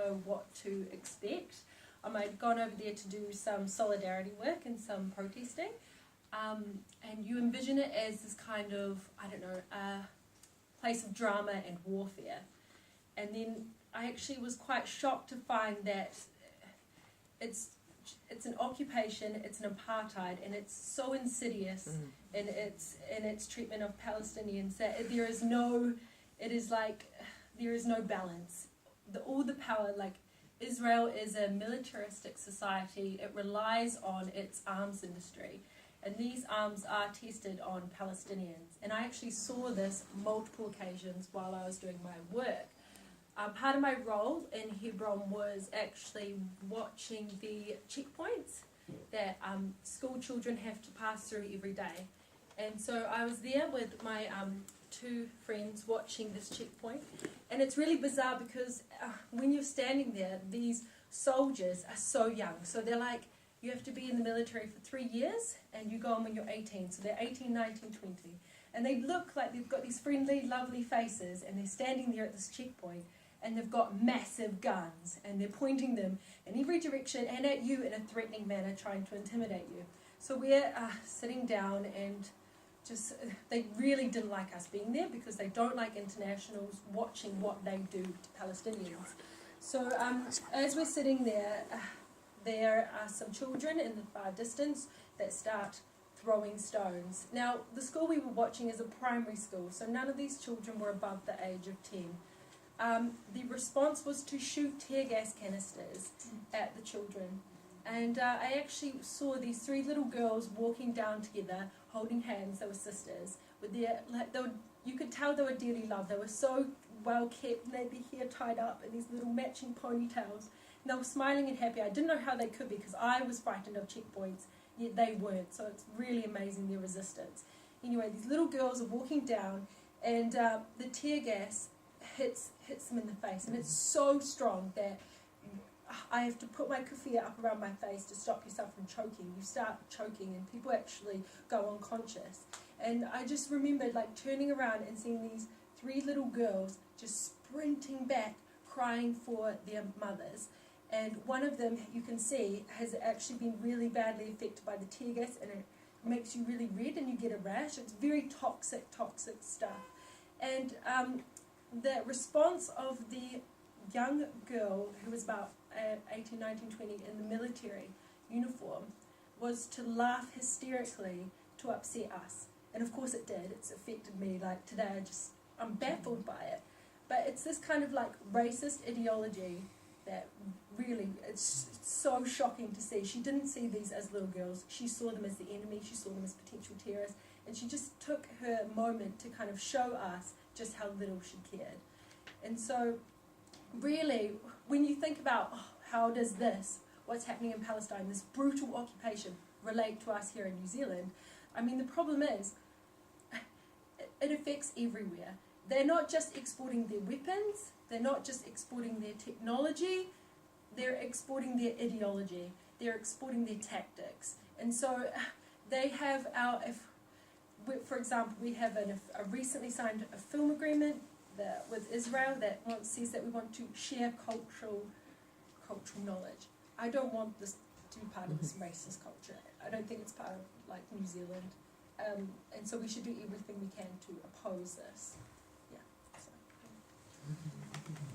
know what to expect. I'd gone over there to do some solidarity work and some protesting. And you envision it as this kind of, I don't know, place of drama and warfare. And then I actually was quite shocked to find that it's an occupation, it's an apartheid, and it's so insidious in its treatment of Palestinians that there is no balance. All the power, like Israel is a militaristic society. It relies on its arms industry, and these arms are tested on Palestinians. And I actually saw this multiple occasions while I was doing my work. Part of my role in Hebron was actually watching the checkpoints that school children have to pass through every day. And so I was there with my two friends watching this checkpoint. And it's really bizarre because when you're standing there, these soldiers are so young. So they're like, you have to be in the military for 3 years and you go on when you're 18. So they're 18, 19, 20. And they look like they've got these friendly, lovely faces, and they're standing there at this checkpoint. And they've got massive guns, and they're pointing them in every direction and at you in a threatening manner, trying to intimidate you. So we're sitting down, and they really didn't like us being there because they don't like internationals watching what they do to Palestinians. So as we're sitting there, there are some children in the far distance that start throwing stones. Now, the school we were watching is a primary school, so none of these children were above the age of 10. The response was to shoot tear gas canisters at the children. And I actually saw these 3 little girls walking down together, holding hands. They were sisters. You could tell they were dearly loved. They were so well kept, and they had their hair tied up in these little matching ponytails. And they were smiling and happy. I didn't know how they could be because I was frightened of checkpoints, yet they weren't. So it's really amazing, their resistance. Anyway, these little girls are walking down, and the tear gas hits them in the face, and it's so strong that I have to put my keffiyeh up around my face to stop yourself from choking. You start choking, and people actually go unconscious. And I just remembered turning around and seeing these 3 little girls just sprinting back, crying for their mothers. And one of them, you can see, has actually been really badly affected by the tear gas, and it makes you really red and you get a rash. It's very toxic stuff. And the response of the young girl who was about 18, 19, 20 in the military uniform was to laugh hysterically to upset us. And of course it did. It's affected me. Today I'm baffled by it. But it's this kind of racist ideology that really, it's so shocking to see. She didn't see these as little girls. She saw them as the enemy. She saw them as potential terrorists. And she just took her moment to kind of show us just how little she cared. And so really, when you think about how does what's happening in Palestine, this brutal occupation, relate to us here in New Zealand, I mean, the problem is it affects everywhere. They're not just exporting their weapons, they're not just exporting their technology, they're exporting their ideology, they're exporting their tactics. And so they have for example, we have a recently signed a film agreement with Israel that says that we want to share cultural knowledge. I don't want this to be part of this racist culture. I don't think it's part of New Zealand. And so we should do everything we can to oppose this.